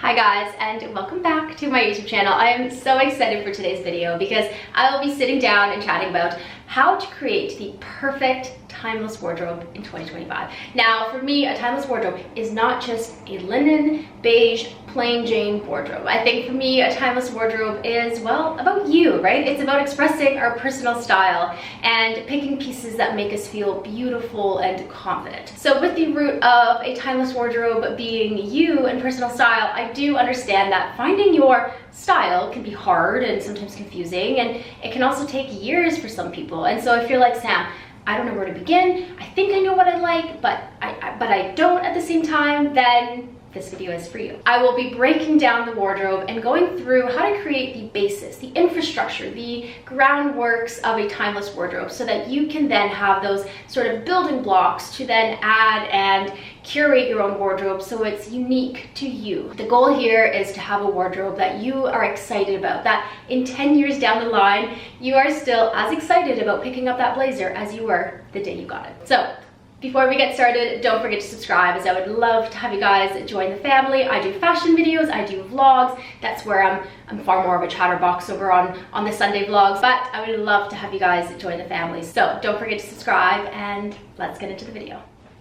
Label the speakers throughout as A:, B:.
A: Hi guys, and welcome back to my YouTube channel. I am so excited for today's video because I will be sitting down and chatting about how to create the perfect timeless wardrobe in 2025. Now, for me, a timeless wardrobe is not just a linen, beige, plain Jane wardrobe. I think for me, a timeless wardrobe is, well, about you, right? It's about expressing our personal style and picking pieces that make us feel beautiful and confident. So with the root of a timeless wardrobe being you and personal style, I do understand that finding your style can be hard and sometimes confusing, and it can also take years for some people. And so if you're like, Sam, I don't know where to begin, I think I know what I like, but I don't at the same time, then this video is for you. I will be breaking down the wardrobe and going through how to create the basis, the infrastructure, the groundworks of a timeless wardrobe so that you can then have those sort of building blocks to then add and curate your own wardrobe so it's unique to you. The goal here is to have a wardrobe that you are excited about, that in 10 years down the line, you are still as excited about picking up that blazer as you were the day you got it. So, before we get started, don't forget to subscribe, as I would love to have you guys join the family. I do fashion videos, I do vlogs. That's where I'm far more of a chatterbox over on the Sunday vlogs, but I would love to have you guys join the family. So don't forget to subscribe, and let's get into the video.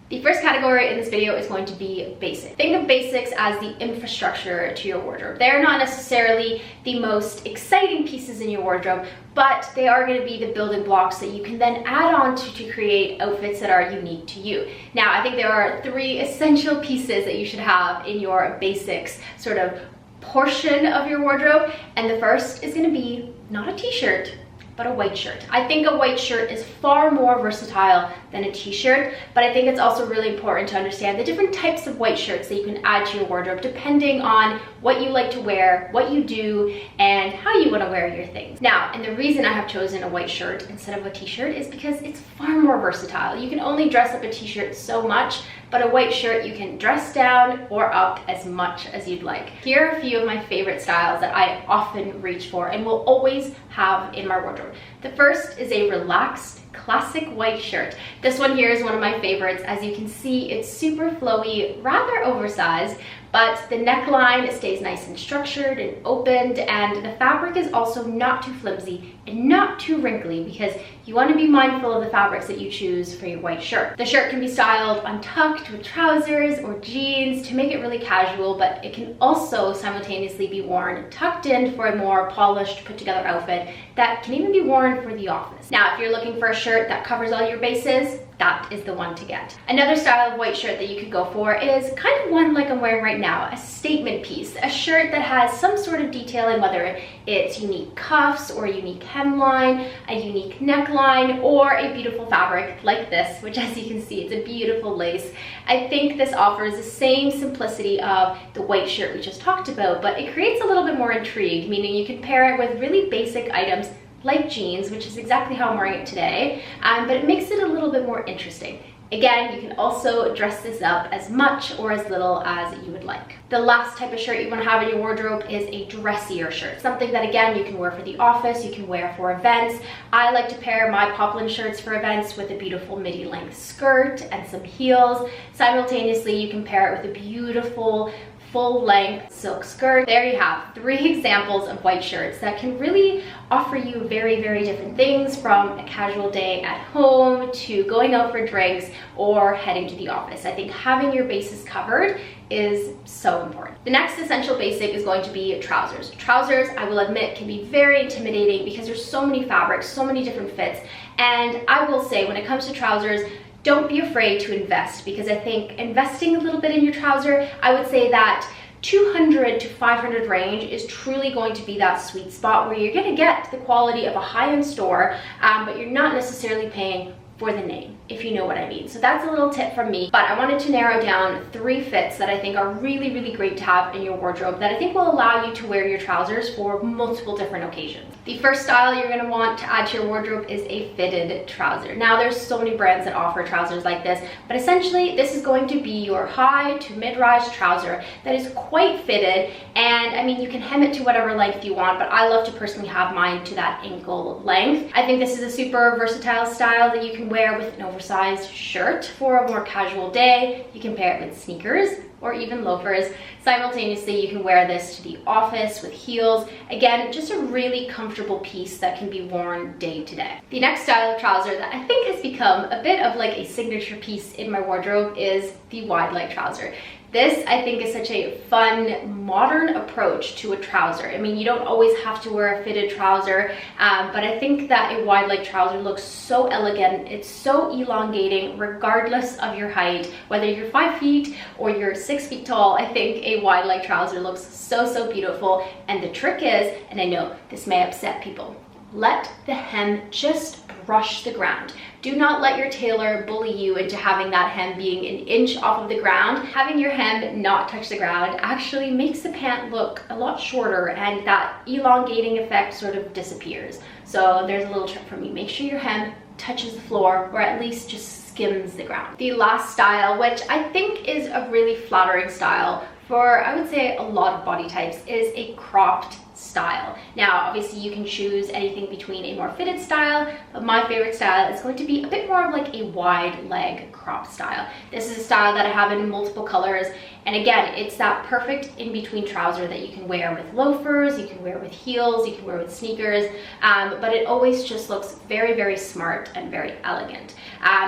A: The first category in this video is going to be basic. Think of basics as the infrastructure to your wardrobe. They're not necessarily the most exciting pieces in your wardrobe, but they are going to be the building blocks that you can then add on to create outfits that are unique to you. Now, I think there are 3 essential pieces that you should have in your basics sort of portion of your wardrobe, and the first is going to be not a t-shirt, but a white shirt. I think a white shirt is far more versatile than a t-shirt, but I think it's also really important to understand the different types of white shirts that you can add to your wardrobe depending on what you like to wear, what you do, and how you want to wear your things. Now, and the reason I have chosen a white shirt instead of a t-shirt is because it's far more versatile. You can only dress up a t-shirt so much, but a white shirt you can dress down or up as much as you'd like. Here are a few of my favorite styles that I often reach for and will always have in my wardrobe. The first is a relaxed classic white shirt. This one here is one of my favorites. As you can see, it's super flowy, rather oversized, but the neckline stays nice and structured and opened, and the fabric is also not too flimsy and not too wrinkly, because you want to be mindful of the fabrics that you choose for your white shirt. The shirt can be styled untucked with trousers or jeans to make it really casual, but it can also simultaneously be worn tucked in for a more polished, put together outfit that can even be worn for the office. Now, if you're looking for a shirt that covers all your bases, that is the one to get. Another style of white shirt that you could go for is kind of one like I'm wearing right now, a statement piece, a shirt that has some sort of detailing, whether it's unique cuffs or a unique hemline, a unique neckline, or a beautiful fabric like this, which as you can see, it's a beautiful lace. I think this offers the same simplicity of the white shirt we just talked about, but it creates a little bit more intrigue, meaning you can pair it with really basic items like jeans, which is exactly how I'm wearing it today, but it makes it a little bit more interesting. Again, you can also dress this up as much or as little as you would like. The last type of shirt you want to have in your wardrobe is a dressier shirt, something that again you can wear for the office, you can wear for events. I like to pair my poplin shirts for events with a beautiful midi length skirt and some heels. Simultaneously, you can pair it with a beautiful full-length silk skirt. There you have 3 examples of white shirts that can really offer you very, very different things, from a casual day at home to going out for drinks or heading to the office. I think having your bases covered is so important. The next essential basic is going to be trousers. Trousers, I will admit, can be very intimidating because there's so many fabrics, so many different fits, and I will say when it comes to trousers, don't be afraid to invest, because I think investing a little bit in your trouser, I would say that 200 to 500 range is truly going to be that sweet spot where you're going to get the quality of a high-end store, but you're not necessarily paying for the name, if you know what I mean. So that's a little tip from me, but I wanted to narrow down 3 fits that I think are really, really great to have in your wardrobe that I think will allow you to wear your trousers for multiple different occasions. The first style you're going to want to add to your wardrobe is a fitted trouser. Now, there's so many brands that offer trousers like this, but essentially this is going to be your high to mid-rise trouser that is quite fitted, and I mean, you can hem it to whatever length you want, but I love to personally have mine to that ankle length. I think this is a super versatile style that you can wear with an oversized shirt for a more casual day. You can pair it with sneakers, or even loafers. Simultaneously, you can wear this to the office with heels. Again, just a really comfortable piece that can be worn day to day. The next style of trouser that I think has become a bit of like a signature piece in my wardrobe is the wide leg trouser. This, I think, is such a fun, modern approach to a trouser. I mean, you don't always have to wear a fitted trouser, but I think that a wide leg trouser looks so elegant. It's so elongating, regardless of your height. Whether you're 5 feet or you're 6 feet tall, I think a wide leg trouser looks so, so beautiful. And the trick is, and I know this may upset people, let the hem just brush the ground. Do not let your tailor bully you into having that hem being an inch off of the ground. Having your hem not touch the ground actually makes the pant look a lot shorter, and that elongating effect sort of disappears. So there's a little trick from me. Make sure your hem touches the floor, or at least just skims the ground. The last style, which I think is a really flattering style for, I would say, a lot of body types, is a cropped style. Now, obviously you can choose anything between a more fitted style, but my favorite style is going to be a bit more of like a wide leg crop style. This is a style that I have in multiple colors, and again, it's that perfect in-between trouser that you can wear with loafers, you can wear with heels, you can wear with sneakers, but it always just looks very, very smart and very elegant.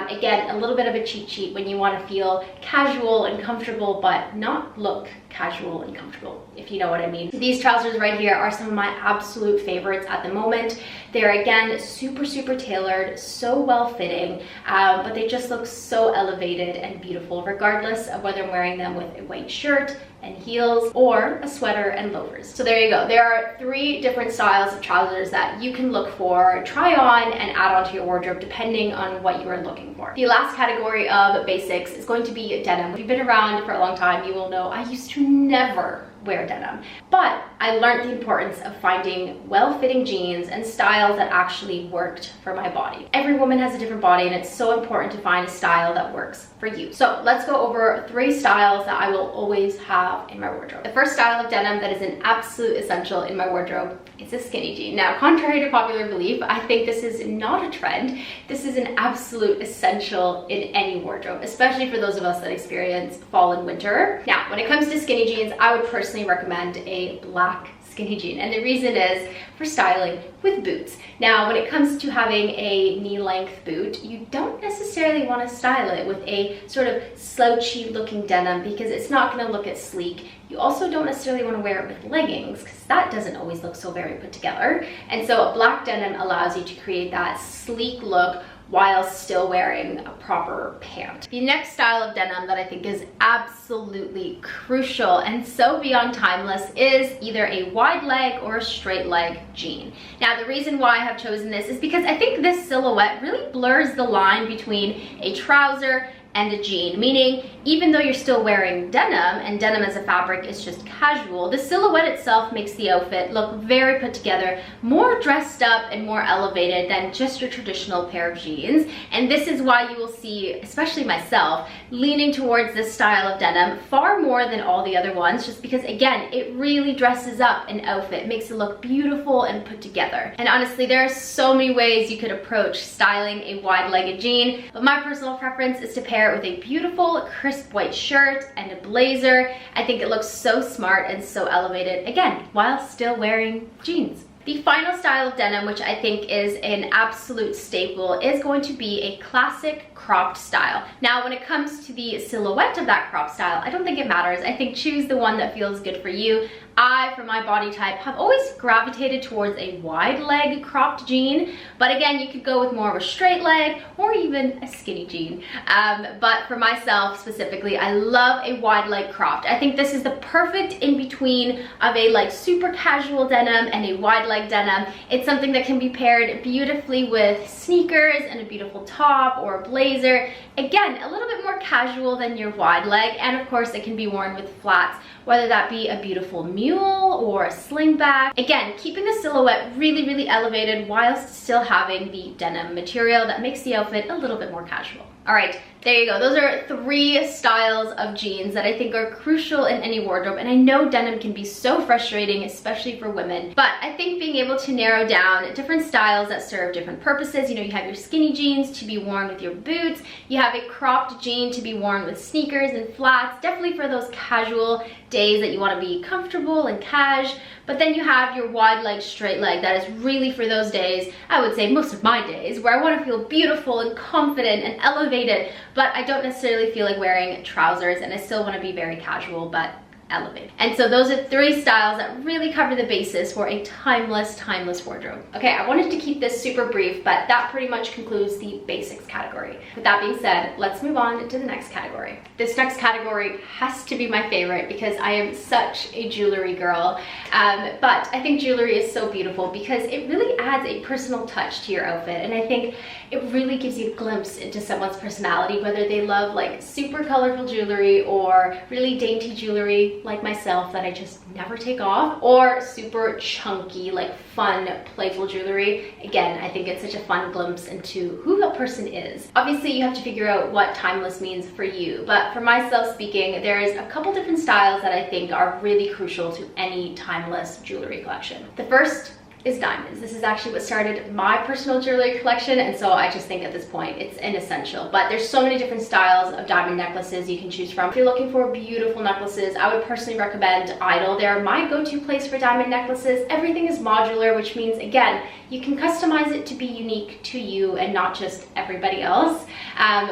A: Again, a little bit of a cheat sheet when you want to feel casual and comfortable, but not look casual and comfortable, if you know what I mean. These trousers right here are some of my absolute favorites at the moment. They're, again, super, super tailored, so well fitting, but they just look so elevated and beautiful, regardless of whether I'm wearing them with a white shirt and heels or a sweater and loafers. So there you go. There are 3 different styles of trousers that you can look for, try on, and add onto your wardrobe depending on what you are looking for. The last category of basics is going to be denim. If you've been around for a long time, you will know I used to never wear denim, but I learned the importance of finding well-fitting jeans and styles that actually worked for my body. Every woman has a different body, and it's so important to find a style that works for you. So let's go over 3 styles that I will always have in my wardrobe. The first style of denim that is an absolute essential in my wardrobe is a skinny jean. Now, contrary to popular belief, I think this is not a trend. This is an absolute essential in any wardrobe, especially for those of us that experience fall and winter. Now, when it comes to skinny jeans, I would personally recommend a black skinny jean, and the reason is for styling with boots. Now, when it comes to having a knee-length boot, you don't necessarily want to style it with a sort of slouchy looking denim because it's not going to look as sleek. You also don't necessarily want to wear it with leggings because that doesn't always look so very put together. And so a black denim allows you to create that sleek look while still wearing a proper pant. The next style of denim that I think is absolutely crucial and so beyond timeless is either a wide leg or a straight leg jean. Now, the reason why I have chosen this is because I think this silhouette really blurs the line between a trouser and a jean, meaning even though you're still wearing denim, and denim as a fabric is just casual, the silhouette itself makes the outfit look very put together, more dressed up and more elevated than just your traditional pair of jeans. And this is why you will see, especially myself, leaning towards this style of denim far more than all the other ones, just because, again, it really dresses up an outfit, makes it look beautiful and put together. And honestly, there are so many ways you could approach styling a wide-legged jean, but my personal preference is to pair it with a beautiful crisp white shirt and a blazer. I think it looks so smart and so elevated, again, while still wearing jeans. The final style of denim, which I think is an absolute staple, is going to be a classic cropped style. Now, when it comes to the silhouette of that cropped style, I don't think it matters. I think choose the one that feels good for you. I, for my body type, have always gravitated towards a wide leg cropped jean, but again, you could go with more of a straight leg or even a skinny jean. But for myself specifically, I love a wide leg cropped. I think this is the perfect in-between of a like super casual denim and a wide leg denim. It's something that can be paired beautifully with sneakers and a beautiful top or a blazer. Again, a little bit more casual than your wide leg, and of course it can be worn with flats, whether that be a beautiful mule or a slingback. Again, keeping the silhouette really, really elevated whilst still having the denim material that makes the outfit a little bit more casual. All right, there you go. Those are 3 styles of jeans that I think are crucial in any wardrobe. And I know denim can be so frustrating, especially for women. But I think being able to narrow down different styles that serve different purposes. You know, you have your skinny jeans to be worn with your boots. You have a cropped jean to be worn with sneakers and flats. Definitely for those casual days that you want to be comfortable and cash. But then you have your wide leg, straight leg. That is really for those days, I would say most of my days, where I want to feel beautiful and confident and elevated, but I don't necessarily feel like wearing trousers, and I still want to be very casual, but elevated. And so those are 3 styles that really cover the basis for a timeless wardrobe. Okay, I wanted to keep this super brief, but that pretty much concludes the basics category. With that being said, let's move on to the next category. This next category has to be my favorite because I am such a jewelry girl. But I think jewelry is so beautiful because it really adds a personal touch to your outfit. And I think it really gives you a glimpse into someone's personality, whether they love like super colorful jewelry or really dainty jewelry like myself that I just never take off, or super chunky, like fun, playful jewelry. Again, I think it's such a fun glimpse into who that person is. Obviously, you have to figure out what timeless means for you, but for myself speaking, there's a couple different styles that I think are really crucial to any timeless jewelry collection. The first is diamonds. This is actually what started my personal jewelry collection, and so I just think at this point it's an essential. But there's so many different styles of diamond necklaces you can choose from. If you're looking for beautiful necklaces, I would personally recommend IDYL. They're my go-to place for diamond necklaces. Everything is modular, which means, again, you can customize it to be unique to you and not just everybody else.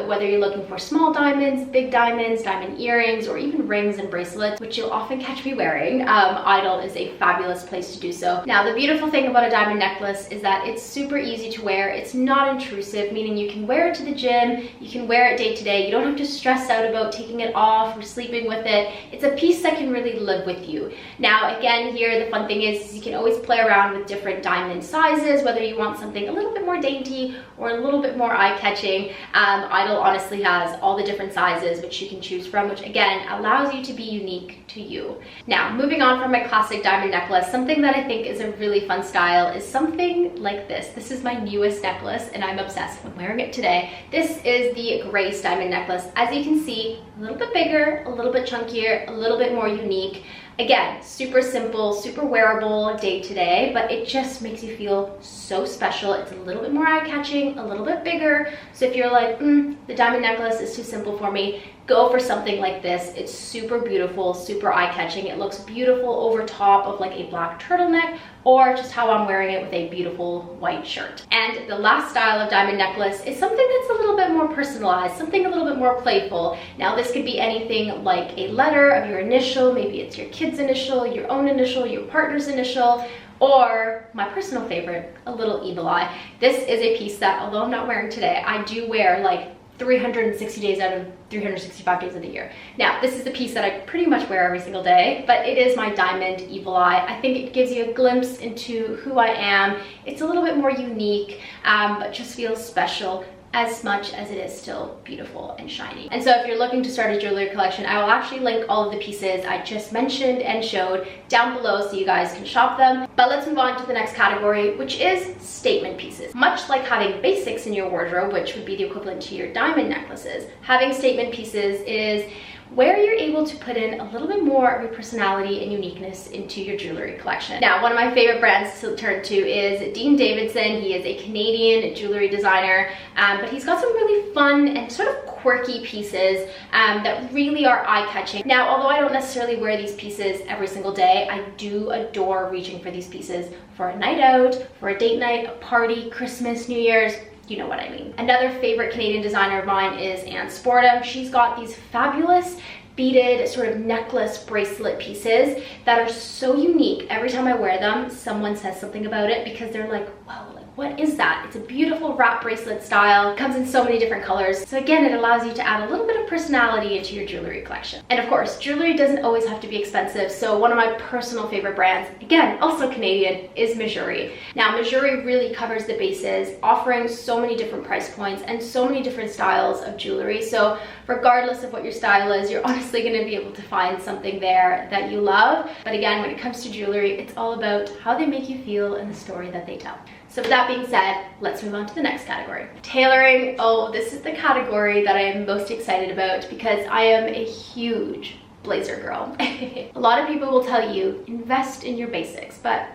A: Whether you're looking for small diamonds, big diamonds, diamond earrings, or even rings and bracelets, which you'll often catch me wearing, IDYL is a fabulous place to do so. Now, the beautiful thing about a diamond necklace is that it's super easy to wear. It's not intrusive, meaning you can wear it to the gym, you can wear it day to day. You don't have to stress out about taking it off or sleeping with it. It's a piece that can really live with you. Now, again, here, the fun thing is you can always play around with different diamond sizes, whether you want something a little bit more dainty or a little bit more eye-catching. IDYL honestly has all the different sizes which you can choose from, which again allows you to be unique to you. Now, moving on from my classic diamond necklace, something that I think is a really fun style is something like this. This is my newest necklace and I'm obsessed. I'm wearing it today. This is the Grace diamond necklace. As you can see, a little bit bigger, a little bit chunkier, a little bit more unique. Again, super simple, super wearable day to day, but it just makes you feel so special. It's a little bit more eye-catching, a little bit bigger. So if you're like, the diamond necklace is too simple for me, go for something like this. It's super beautiful, super eye-catching. It looks beautiful over top of like a black turtleneck, or just how I'm wearing it with a beautiful white shirt. And the last style of diamond necklace is something that's a little bit more personalized, something a little bit more playful. Now, this could be anything like a letter of your initial, maybe it's your kid's initial, your own initial, your partner's initial, or my personal favorite, a little evil eye. This is a piece that, although I'm not wearing today, I do wear like 360 days out of 365 days of the year. Now, this is the piece that I pretty much wear every single day, but it is my diamond evil eye. I think it gives you a glimpse into who I am. It's a little bit more unique, but just feels special as much as it is still beautiful and shiny. And so if you're looking to start a jewelry collection, I will actually link all of the pieces I just mentioned and showed down below so you guys can shop them. But let's move on to the next category, which is statement pieces. Much like having basics in your wardrobe, which would be the equivalent to your diamond necklaces, having statement pieces is where you're able to put in a little bit more of your personality and uniqueness into your jewelry collection. Now, one of my favorite brands to turn to is Davidson. He is a Canadian jewelry designer, but he's got some really fun and sort of quirky pieces that really are eye-catching. Now, although I don't necessarily wear these pieces every single day, I do adore reaching for these pieces for a night out, for a date night, a party, Christmas, New Year's. You know what I mean. Another favorite Canadian designer of mine is SPORTUN. She's got these fabulous beaded sort of necklace bracelet pieces that are so unique. Every time I wear them, someone says something about it because they're like, wow, like what is that? It's a beautiful wrap bracelet style. It comes in so many different colors. So again, it allows you to add a little bit of personality into your jewelry collection. And of course, jewelry doesn't always have to be expensive. So one of my personal favorite brands, again, also Canadian, is MEJURI. Now, MEJURI really covers the bases, offering so many different price points and so many different styles of jewelry. So regardless of what your style is, you're honestly going to be able to find something there that you love. But again, when it comes to jewelry, it's all about how they make you feel and the story that they tell. So with that being said, let's move on to the next category. Tailoring. Oh, this is the category that I am most excited about because I am a huge blazer girl. A lot of people will tell you, invest in your basics, but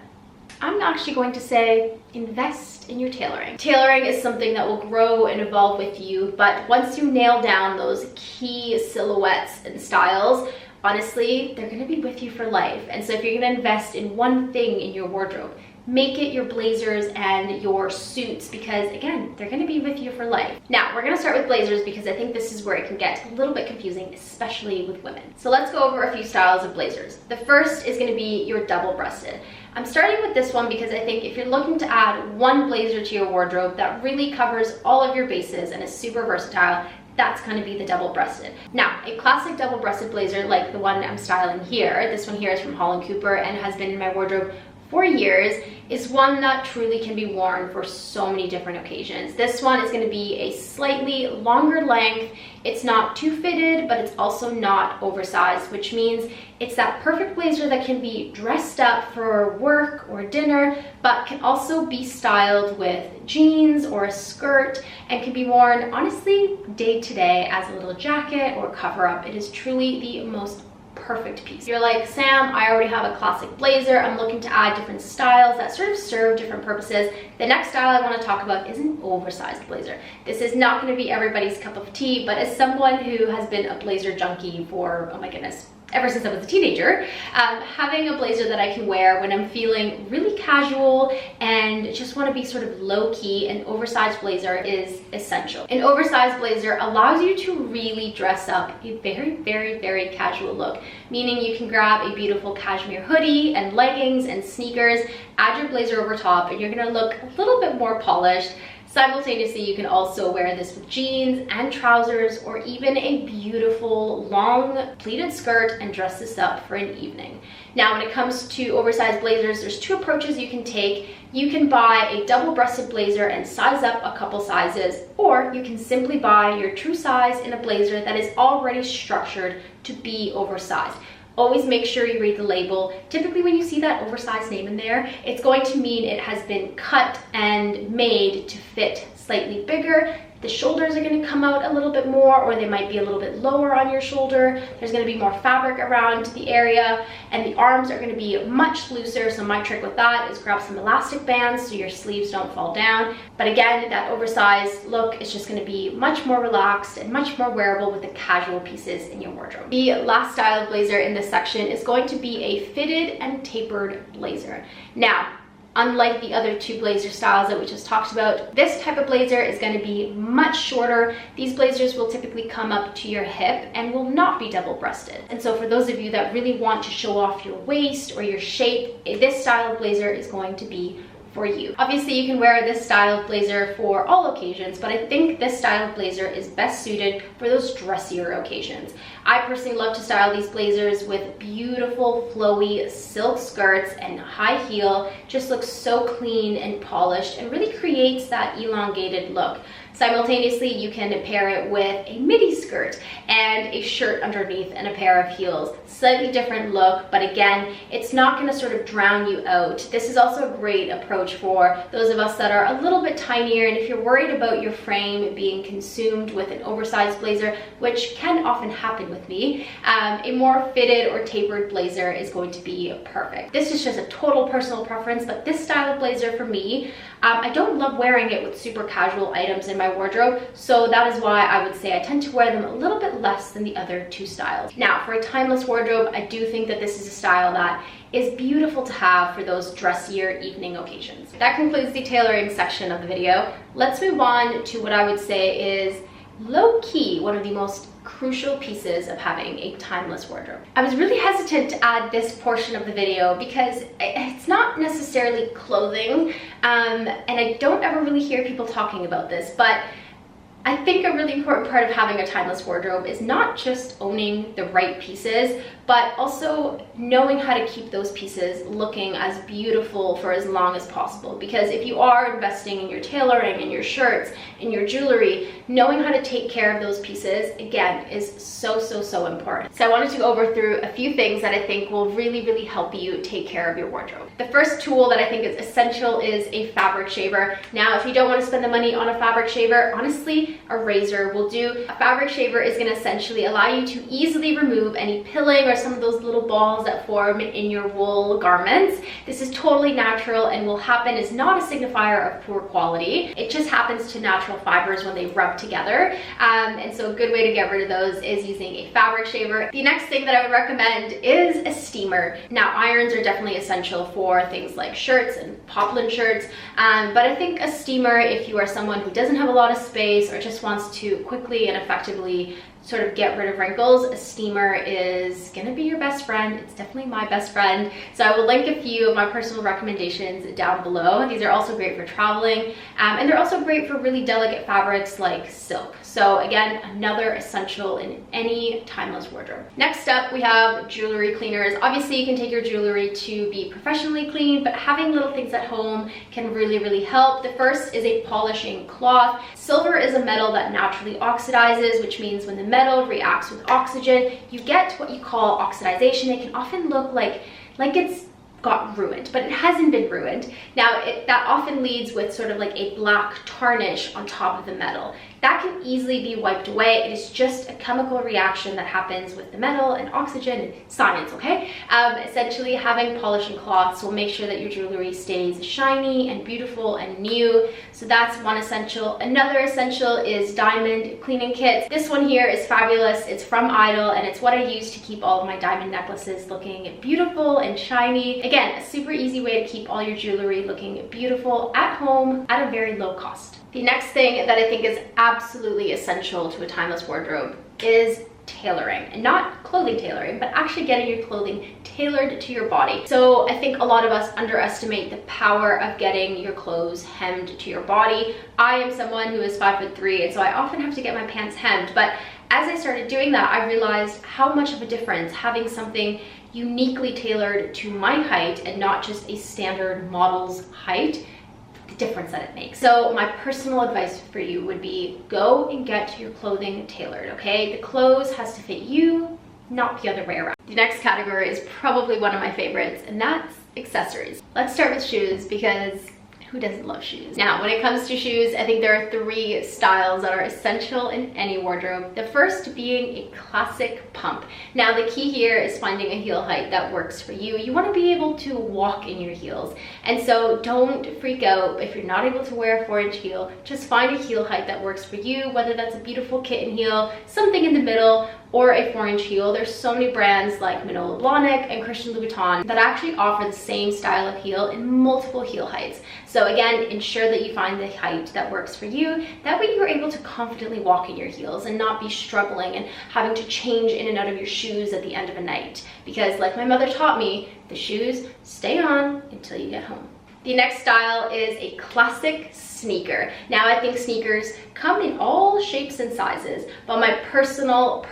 A: I'm actually going to say invest in your tailoring. Tailoring is something that will grow and evolve with you, but once you nail down those key silhouettes and styles, honestly, they're gonna be with you for life. And so if you're gonna invest in one thing in your wardrobe, make it your blazers and your suits, because again, they're gonna be with you for life. Now, we're gonna start with blazers because I think this is where it can get a little bit confusing, especially with women. So let's go over a few styles of blazers. The first is gonna be your double-breasted. I'm starting with this one because I think if you're looking to add one blazer to your wardrobe that really covers all of your bases and is super versatile, that's going to be the double-breasted. Now, a classic double-breasted blazer like the one I'm styling here, this one here is from Holland Cooper and has been in my wardrobe for years, is one that truly can be worn for so many different occasions. This one is going to be a slightly longer length. It's not too fitted, but it's also not oversized, which means it's that perfect blazer that can be dressed up for work or dinner, but can also be styled with jeans or a skirt and can be worn, honestly, day to day as a little jacket or cover up. It is truly the most perfect piece. You're like, Sam, I already have a classic blazer. I'm looking to add different styles that sort of serve different purposes. The next style I want to talk about is an oversized blazer. This is not going to be everybody's cup of tea, but as someone who has been a blazer junkie for, oh my goodness, ever since I was a teenager, having a blazer that I can wear when I'm feeling really casual and just want to be sort of low-key, an oversized blazer is essential. An oversized blazer allows you to really dress up a very, very, very casual look, meaning you can grab a beautiful cashmere hoodie and leggings and sneakers, add your blazer over top, and you're going to look a little bit more polished. Simultaneously, you can also wear this with jeans and trousers or even a beautiful long pleated skirt and dress this up for an evening. Now, when it comes to oversized blazers, there's two approaches you can take. You can buy a double-breasted blazer and size up a couple sizes, or you can simply buy your true size in a blazer that is already structured to be oversized. Always make sure you read the label. Typically when you see that oversized name in there, it's going to mean it has been cut and made to fit slightly bigger. The shoulders are going to come out a little bit more, or they might be a little bit lower on your shoulder. There's going to be more fabric around the area, and the arms are going to be much looser. So my trick with that is grab some elastic bands so your sleeves don't fall down. But again, that oversized look is just going to be much more relaxed and much more wearable with the casual pieces in your wardrobe. The last style of blazer in this section is going to be a fitted and tapered blazer. Now, unlike the other two blazer styles that we just talked about, this type of blazer is going to be much shorter. These blazers will typically come up to your hip and will not be double-breasted. And so for those of you that really want to show off your waist or your shape, this style of blazer is going to be for you. Obviously, you can wear this style of blazer for all occasions, but I think this style of blazer is best suited for those dressier occasions. I personally love to style these blazers with beautiful flowy silk skirts and high heel. Just looks so clean and polished and really creates that elongated look. Simultaneously, you can pair it with a midi skirt and a shirt underneath and a pair of heels. Slightly different look, but again, it's not going to sort of drown you out. This is also a great approach for those of us that are a little bit tinier, and if you're worried about your frame being consumed with an oversized blazer, which can often happen with me, a more fitted or tapered blazer is going to be perfect. This is just a total personal preference, but this style of blazer for me, I don't love wearing it with super casual items in my wardrobe, so that is why I would say I tend to wear them a little bit less than the other two styles. Now, for a timeless wardrobe, I do think that this is a style that is beautiful to have for those dressier evening occasions. That concludes the tailoring section of the video. Let's move on to what I would say is low-key one of the most crucial pieces of having a timeless wardrobe. I was really hesitant to add this portion of the video because it's not necessarily clothing, and I don't ever really hear people talking about this, but I think a really important part of having a timeless wardrobe is not just owning the right pieces, but also knowing how to keep those pieces looking as beautiful for as long as possible. Because if you are investing in your tailoring, in your shirts, in your jewelry, knowing how to take care of those pieces, again, is so, so, so important. So I wanted to go over through a few things that I think will really, really help you take care of your wardrobe. The first tool that I think is essential is a fabric shaver. Now, if you don't want to spend the money on a fabric shaver, honestly, a razor will do. A fabric shaver is going to essentially allow you to easily remove any pilling or some of those little balls that form in your wool garments. This is totally natural and will happen. It's not a signifier of poor quality. It just happens to natural fibers when they rub together. And so a good way to get rid of those is using a fabric shaver. The next thing that I would recommend is a steamer. Now, irons are definitely essential for things like shirts and poplin shirts, but I think a steamer, if you are someone who doesn't have a lot of space or just wants to quickly and effectively sort of get rid of wrinkles, a steamer is gonna be your best friend. It's definitely my best friend. So I will link a few of my personal recommendations down below. These are also great for traveling, and they're also great for really delicate fabrics like silk. So again, another essential in any timeless wardrobe. Next up, we have jewelry cleaners. Obviously, you can take your jewelry to be professionally cleaned, but having little things at home can really, really help. The first is a polishing cloth. Silver is a metal that naturally oxidizes, which means when the metal reacts with oxygen, you get what you call oxidization. It can often look like it's got ruined, but it hasn't been ruined. Now, that often leads with sort of like a black tarnish on top of the metal. That can easily be wiped away. It is just a chemical reaction that happens with the metal and oxygen and science, okay? Essentially, having polishing cloths will make sure that your jewelry stays shiny and beautiful and new. So that's one essential. Another essential is diamond cleaning kits. This one here is fabulous. It's from IDYL, and it's what I use to keep all of my diamond necklaces looking beautiful and shiny. Again, a super easy way to keep all your jewelry looking beautiful at home at a very low cost. The next thing that I think is absolutely essential to a timeless wardrobe is tailoring, and not clothing tailoring, but actually getting your clothing tailored to your body. So I think a lot of us underestimate the power of getting your clothes hemmed to your body. I am someone who is 5'3", and so I often have to get my pants hemmed, but as I started doing that, I realized how much of a difference having something uniquely tailored to my height and not just a standard model's height, the difference that it makes. So my personal advice for you would be go and get your clothing tailored, okay? The clothes has to fit you, not the other way around. The next category is probably one of my favorites, and that's accessories. Let's start with shoes, because who doesn't love shoes? Now, when it comes to shoes, I think there are 3 styles that are essential in any wardrobe. The first being a classic pump. Now, the key here is finding a heel height that works for you. You want to be able to walk in your heels. And so don't freak out if you're not able to wear a 4-inch heel. Just find a heel height that works for you, whether that's a beautiful kitten heel, something in the middle, or a 4-inch heel. There's so many brands like Manolo Blahnik and Christian Louboutin that actually offer the same style of heel in multiple heel heights. So again, ensure that you find the height that works for you. That way you're able to confidently walk in your heels and not be struggling and having to change in and out of your shoes at the end of a night. Because like my mother taught me, the shoes stay on until you get home. The next style is a classic sneaker. Now, I think sneakers come in all shapes and sizes, but my personal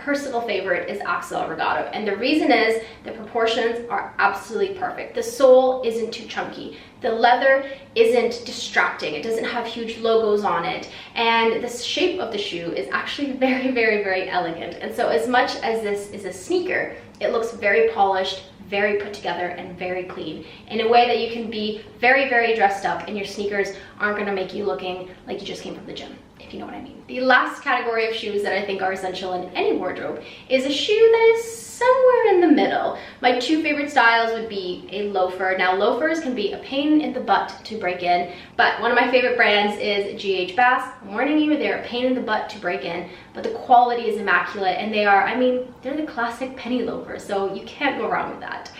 A: favorite is Axel Regato. And the reason is the proportions are absolutely perfect. The sole isn't too chunky. The leather isn't distracting. It doesn't have huge logos on it. And the shape of the shoe is actually very, very, very elegant. And so as much as this is a sneaker, it looks very polished, very put together, and very clean in a way that you can be very, very dressed up, and your sneakers aren't gonna make you looking like you just came from the gym, if you know what I mean. The last category of shoes that I think are essential in any wardrobe is a shoe that is somewhere in the middle. My 2 favorite styles would be a loafer. Now, loafers can be a pain in the butt to break in, but one of my favorite brands is GH Bass. I'm warning you, they're a pain in the butt to break in, but the quality is immaculate, and they are, I mean, they're the classic penny loafer, so you can't go wrong with that.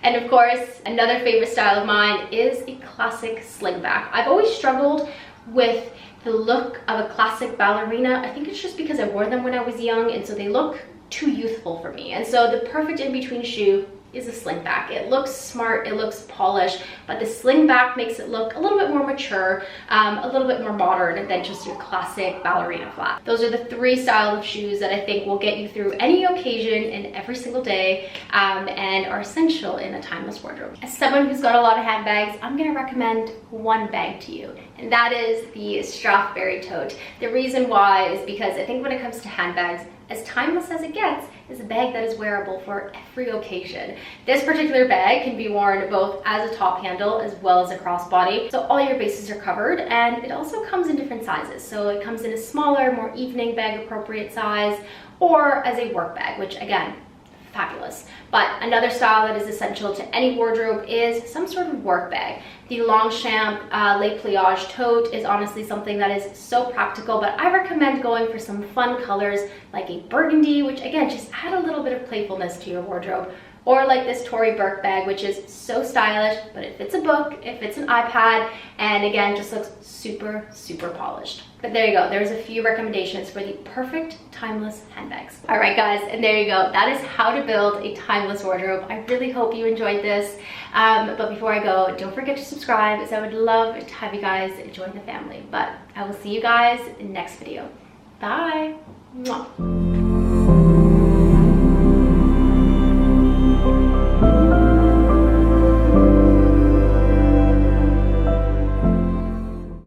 A: And of course, another favorite style of mine is a classic slingback. I've always struggled with the look of a classic ballerina. I think it's just because I wore them when I was young, and so they look too youthful for me. And so the perfect in-between shoe is a sling back. It looks smart, it looks polished, but the sling back makes it look a little bit more mature, a little bit more modern than just your classic ballerina flat. Those are the 3 styles of shoes that I think will get you through any occasion and every single day, and are essential in a timeless wardrobe. As someone who's got a lot of handbags, I'm gonna recommend one bag to you, and that is the Strathberry tote. The reason why is because I think when it comes to handbags, as timeless as it gets, is a bag that is wearable for every occasion. This particular bag can be worn both as a top handle as well as a crossbody, so all your bases are covered, and it also comes in different sizes. So it comes in a smaller, more evening bag appropriate size, or as a work bag, which again, fabulous. But another style that is essential to any wardrobe is some sort of work bag. The Longchamp Le Pliage tote is honestly something that is so practical, but I recommend going for some fun colors like a burgundy, which again, just add a little bit of playfulness to your wardrobe. Or like this Tory Burke bag, which is so stylish, but it fits a book, it fits an iPad, and again, just looks super, super polished. But there you go, there's a few recommendations for the perfect timeless handbags. All right guys, and there you go. That is how to build a timeless wardrobe. I really hope you enjoyed this. But before I go, don't forget to subscribe, as I would love to have you guys join the family. But I will see you guys in the next video. Bye. Mwah.